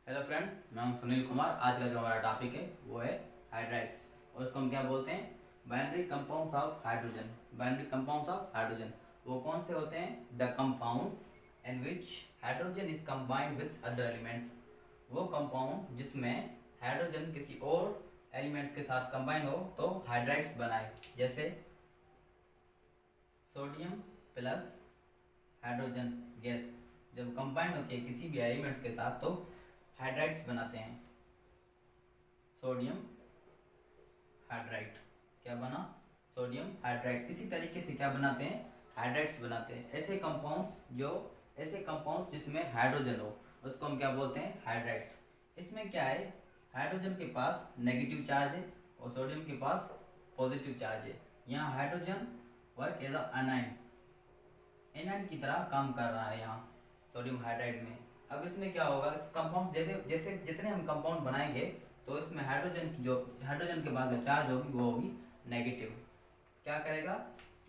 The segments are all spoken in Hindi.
हेलो फ्रेंड्स, मैं हूं सुनील कुमार। आज का जो हमारा टॉपिक है वो है हाइड्राइड्स, और उसको हम क्या बोलते हैं? Binary compounds of hydrogen. Binary compounds of hydrogen वो कौन से होते हैं? The compound in which hydrogen is combined with other elements. वो कंपाउंड जिसमें हाइड्रोजन किसी और एलिमेंट्स के साथ कंबाइन हो तो हाइड्राइड्स बनाए। जैसे सोडियम प्लस हाइड्रोजन गैस जब कंबाइन होती है किसी भी एलिमेंट्स के साथ तो हाइड्राइड्स बनाते हैं। सोडियम हाइड्राइड क्या बना? Sodium hydride. इसी तरीके से क्या बनाते हैं? हाइड्राइड्स बनाते हैं। ऐसे कंपाउंड्स जिसमें हाइड्रोजन हो उसको हम क्या बोलते हैं? हाइड्राइड्स। इसमें क्या है, हाइड्रोजन के पास नेगेटिव चार्ज है और सोडियम के पास पॉजिटिव चार्ज है। यहाँ hydrogen work as a anion, anion की तरह काम कर रहा है यहाँ सोडियम हाइड्राइड में। अब इसमें क्या होगा, इस कंपाउंड जैसे जितने हम कंपाउंड बनाएंगे तो इसमें हाइड्रोजन के बाद जो चार्ज होगी वो होगी नेगेटिव। क्या करेगा?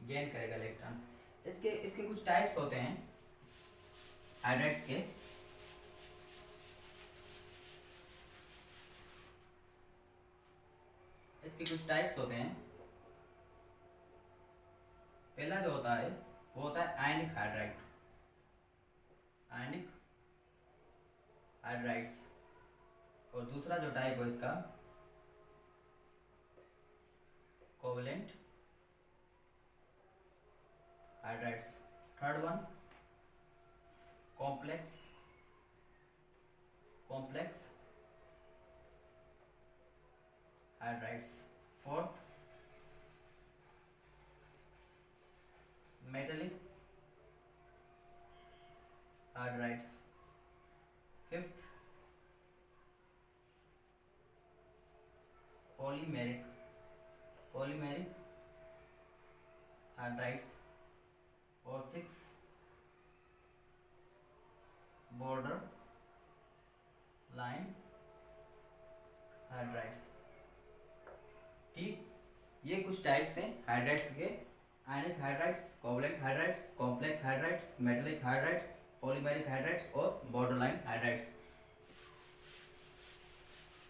गेन करेगा इलेक्ट्रॉन्स। इसके कुछ टाइप्स होते हैं हाइड्राइड्स के। इसके कुछ टाइप्स होते हैं। पहला जो होता है वो होता है आयनिक हाइड्राइड। आयनिक हाइड्राइड्स। और दूसरा जो टाइप है इसका covalent hydrides. Third one complex complex hydrides. Fourth metallic hydrides. Fifth polymeric hydrides. और सिक्स बॉर्डर लाइन हाइड्राइड्स। ठीक, ये कुछ टाइप्स हैं हाइड्राइड्स के। Ionic hydrides, covalent hydrides, complex hydrides, metallic hydrides, polymeric hydrides और बॉर्डरलाइन हाइड्राइड्स।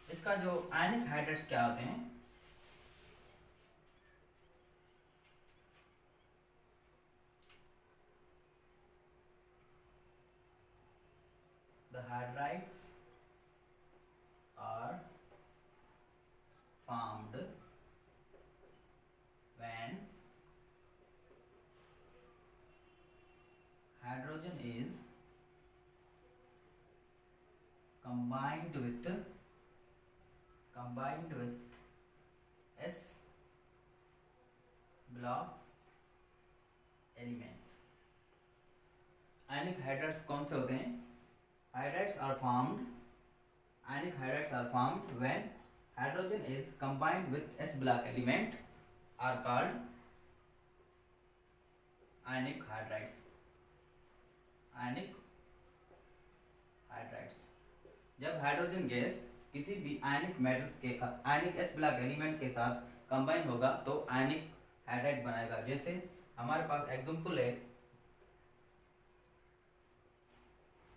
इसका जो आयनिक हाइड्राइड्स क्या होते हैं? The hydrides are formed when hydrogen is combined with S block elements। Ionic hydrides कौन से होते हैं? Hydrides are formed Ionic hydrides are formed when hydrogen is combined with S block element are called ionic hydrides। ionic hydrides। जब हाइड्रोजन गैस किसी भी आयनिक मेटल्स के आयनिक S ब्लॉक एलिमेंट के साथ कंबाइन होगा तो आयनिक हाइड्राइड बनाएगा। जैसे हमारे पास एग्जांपल है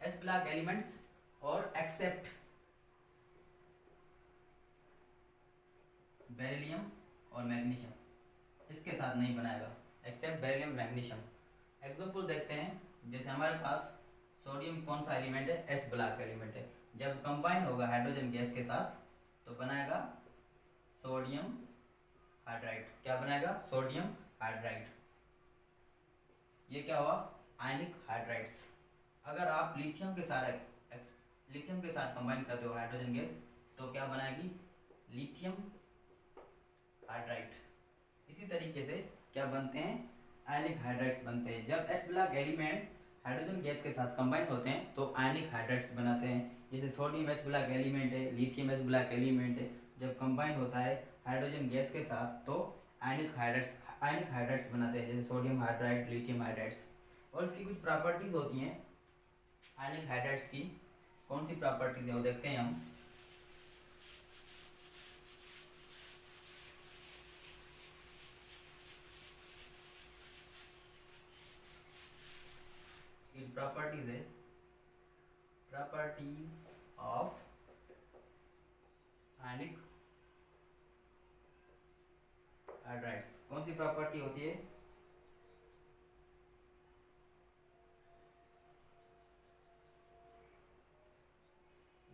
S ब्लॉक एलिमेंट्स और एक्सेप्ट बेरिलियम और मैग्नीशियम, इसके साथ नहीं बनाएगा। Accept beryllium magnesium. एग्जांपल देखते हैं। जैसे हमारे पास सोडियम कौन सा एलिमेंट है? एस ब्लॉक एलिमेंट है। जब कंबाइन होगा हाइड्रोजन गैस के साथ तो बनाएगा सोडियम हाइड्राइड। क्या बनाएगा? Sodium hydride. ये क्या हुआ? आयनिक हाइड्राइड्स। अगर आप लिथियम के साथ कंबाइन करते हो हाइड्रोजन गैस तो क्या बनाएगी? Lithium hydride. इसी तरीके से क्या बनते हैं? आयनिक हाइड्राइड्स बनते हैं। जब S block element hydrogen gas के साथ कंबाइन होते हैं तो आयनिक हाइड्राइड्स बनाते हैं। जैसे सोडियम एस ब्लॉक एलिमेंट है, लिथियम एस ब्लॉक एलिमेंट है, जब कंबाइन होता है हाइड्रोजन गैस के साथ तो आयनिक हाइड्राइड्स बनाते हैं, जैसे सोडियम हाइड्राइड, लिथियम हाइड्राइड्स। और इसकी कुछ प्रॉपर्टीज होती हैं आयनिक हाइड्राइड्स की। कौन सी प्रॉपर्टीज है वो देखते हैं हम। प्रॉपर्टीज है, प्रॉपर्टीज ऑफ आयनिक हाइड्राइड्स कौन सी प्रॉपर्टी होती है?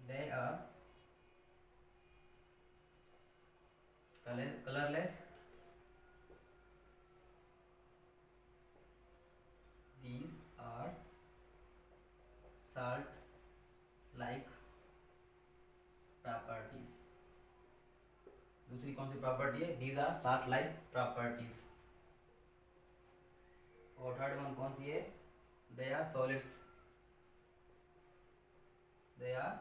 They are colorless, these are salt like properties. दूसरी कौन सी प्रॉपर्टी है? these are salt like properties. और थर्ड वन कौन सी है? they are solids. they are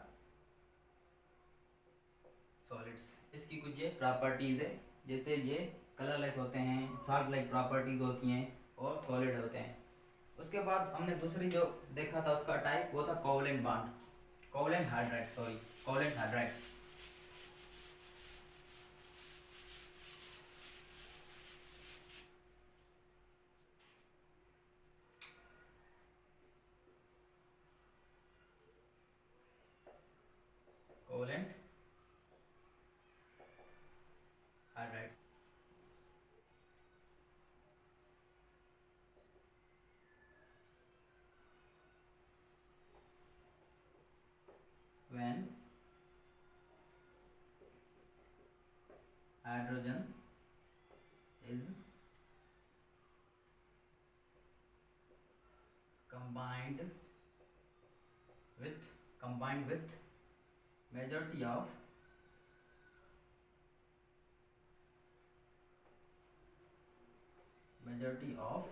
solids. इसकी कुछ ये प्रॉपर्टीज है, जैसे ये कलरलेस होते हैं, साल्ट लाइक प्रॉपर्टीज होती हैं और सॉलिड होते हैं। उसके बाद हमने दूसरी जो देखा था उसका टाइप वो था covalent bond, covalent hydrides, sorry covalent hydrides. Covalent hydrides when hydrogen is combined with majority of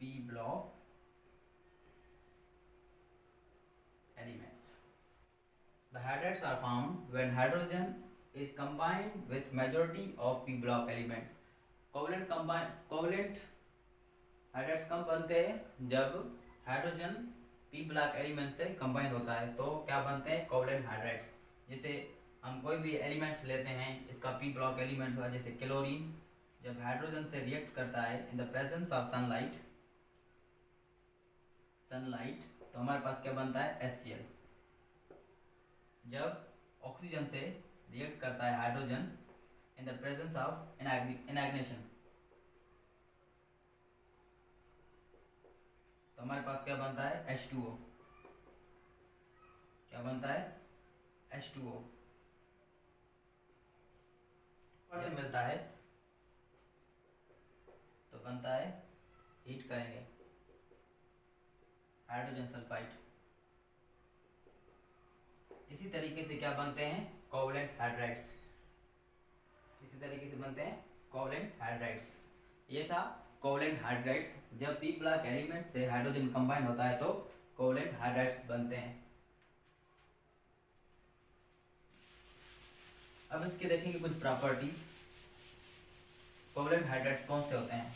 p block elements. The hydrides are found when hydrogen is combined with majority of p block element. Covalent hydrides कब बनते हैं? जब हाइड्रोजन p ब्लॉक एलिमेंट से कंबाइन होता है तो क्या बनते हैं? Covalent hydrides. जैसे हम कोई भी एलिमेंट्स लेते हैं, इसका p ब्लॉक एलिमेंट हुआ, जैसे क्लोरीन, जब हाइड्रोजन से रिएक्ट करता है इन द प्रेजेंस ऑफ सनलाइट तो हमारे पास क्या बनता है? HCl। जब ऑक्सीजन से रिएक्ट करता है hydrogen in the presence of ignition तो हमारे पास क्या बनता है? H2O। क्या बनता है? H2O। ऊपर से मिलता है तो बनता है, हीट करेंगे, हाइड्रोजन सल्फाइड। इसी तरीके से क्या बनते हैं? Covalent hydrides. इसी तरीके से बनते हैं कोवलेंट हाइड्राइड्स। ये था कोवलेंट हाइड्राइड्स। जब p ब्लॉक एलिमेंट से हाइड्रोजन कंबाइन होता है तो कोवलेंट हाइड्राइड्स बनते हैं। अब इसके देखेंगे कुछ प्रॉपर्टीज। कोवलेंट हाइड्राइड्स कौन से होते हैं?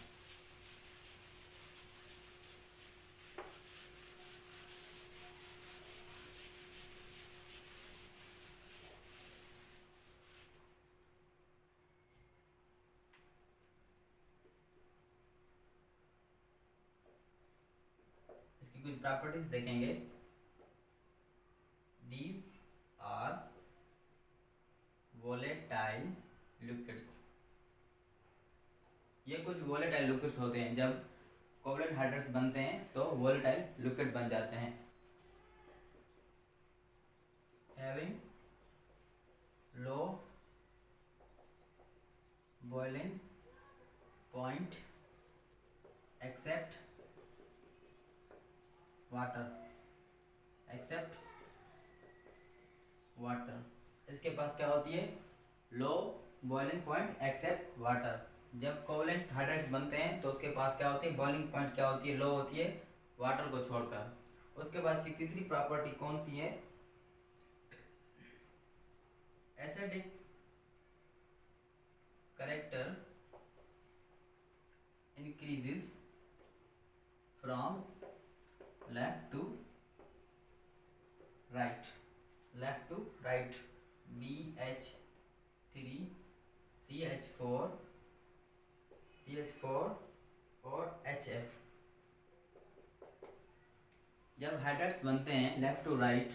कुछ प्रॉपर्टीज देखेंगे। These are volatile liquids। ये कुछ volatile liquids होते हैं। जब कोवलेंट हाइड्राइड्स बनते हैं तो volatile liquid बन जाते हैं। Having low boiling point except water. इसके पास क्या होती है? Low boiling point accept water. जब कोवलेंट हाइड्राइड्स बनते हैं तो उसके पास क्या होती है? बॉइलिंग पॉइंट क्या होती है? लो होती है, वाटर को छोड़कर। उसके बाद की तीसरी प्रॉपर्टी कौन सी है? Acidic character increases from left to right, BH3 CH4 और HF। जब हाइड्राइड्स बनते हैं लेफ्ट टू राइट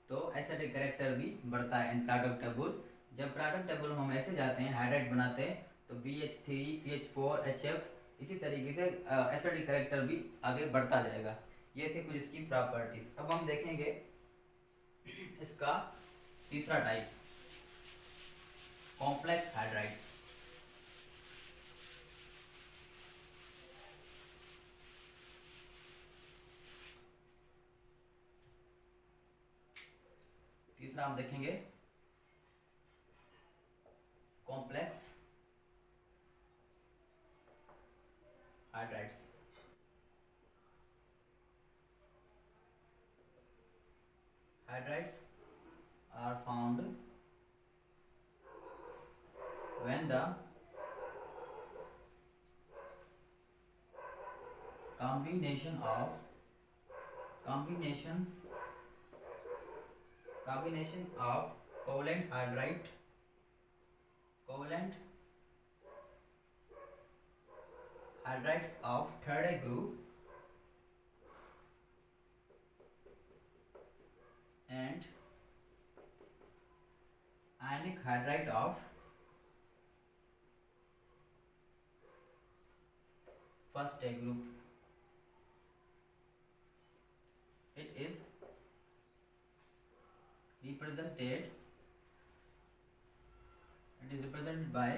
तो एसिडिक कैरेक्टर भी बढ़ता है इन प्रोडक्ट टेबल। जब प्रोडक्ट टेबल हम ऐसे जाते हैं हाइड्राइड बनाते हैं तो BH3 CH4 HF इसी तरीके से एसिडिक कैरेक्टर भी आगे बढ़ता जाएगा। ये थे कुछ इसकी प्रॉपर्टीज। अब हम देखेंगे इसका तीसरा टाइप कॉम्प्लेक्स हाइड्राइड्स। तीसरा हम देखेंगे complex hydrides. Hydrides are formed when the combination of covalent hydrides of third group and ionic hydride of first group. It is represented by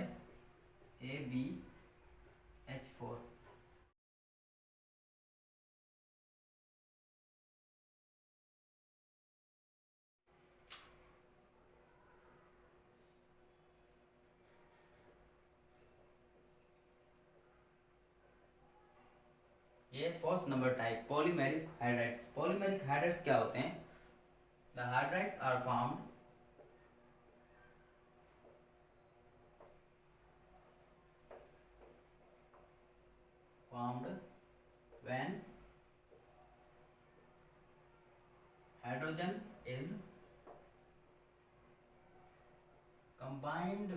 AbH4. ये fourth number type polymeric hydrides. Polymeric hydrides क्या होते हैं? The hydrides are formed when hydrogen is combined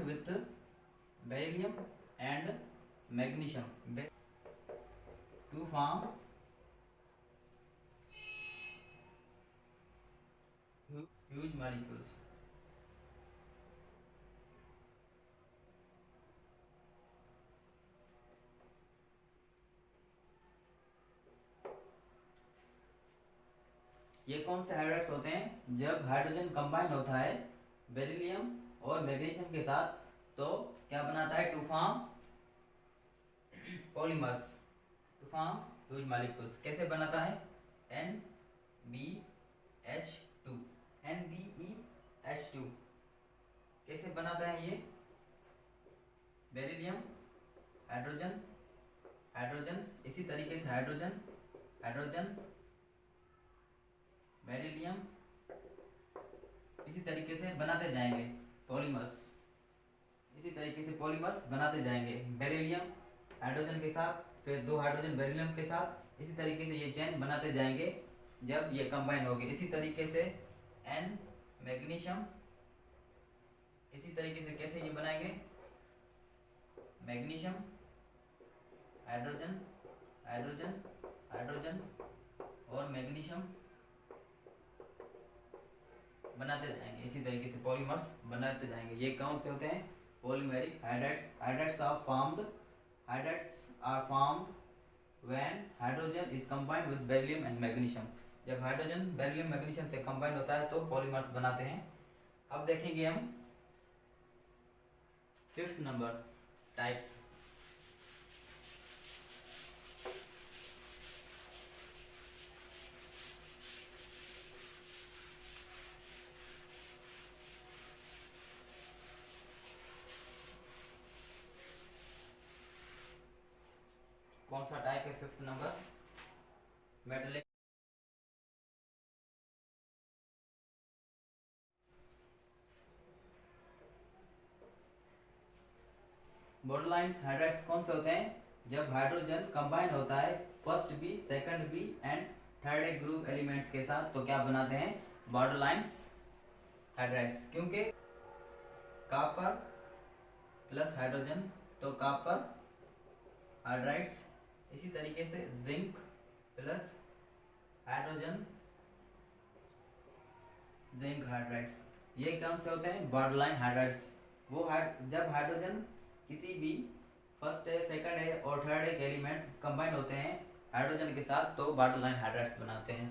with beryllium and magnesium to form huge molecules. ये कौन से हाइड्राइड्स होते हैं? जब हाइड्रोजन कंबाइन होता है बेरिलियम और मैग्नीशियम के साथ तो क्या बनाता है? To form polymers, to form huge molecules. कैसे बनाता है? NBH2 NBeH2 कैसे बनाता है ये? बेरिलियम हाइड्रोजन इसी तरीके से हाइड्रोजन बेरिलियम इसी तरीके से बनाते जाएंगे पॉलीमर्स, इसी तरीके से पॉलीमर्स बनाते जाएंगे बेरिलियम हाइड्रोजन के साथ, फिर दो हाइड्रोजन बेरिलियम के साथ, इसी तरीके से ये चेन बनाते जाएंगे जब ये कंबाइन होगी। इसी तरीके से N मैग्नीशियम इसी तरीके से कैसे ये बनाएंगे? मैग्नीशियम हाइड्रोजन और मैग्नीशियम बनाते जाएंगे, इसी तरीके से पॉलीमर्स बनाते जाएंगे। ये कौन से होते हैं? Polymeric hydrides. Hydrides are formed when hydrogen is combined with beryllium and magnesium. जब हाइड्रोजन बेरिलियम मैग्नीशियम से कंबाइन होता है तो पॉलीमर्स बनाते हैं। अब देखेंगे हम फिफ्थ नंबर टाइप्स। कौन सा टाइप है fifth number? Metallic borderline hydrides कौन से होते हैं? जब हाइड्रोजन कंबाइन होता है first B, second B and third A group elements के साथ तो क्या बनाते हैं? Borderlines hydrides. क्योंकि कॉपर प्लस हाइड्रोजन तो कॉपर हाइड्राइड्स, इसी तरीके से zinc plus hydrogen zinc hydrides. ये कौन से होते हैं? Borderline hydrides. वो जब हाइड्रोजन किसी भी फर्स्ट है, सेकंड है और थर्ड एक एलिमेंट्स कंबाइन होते हैं हाइड्रोजन के साथ तो बॉर्डरलाइन हाइड्राइड्स बनाते हैं।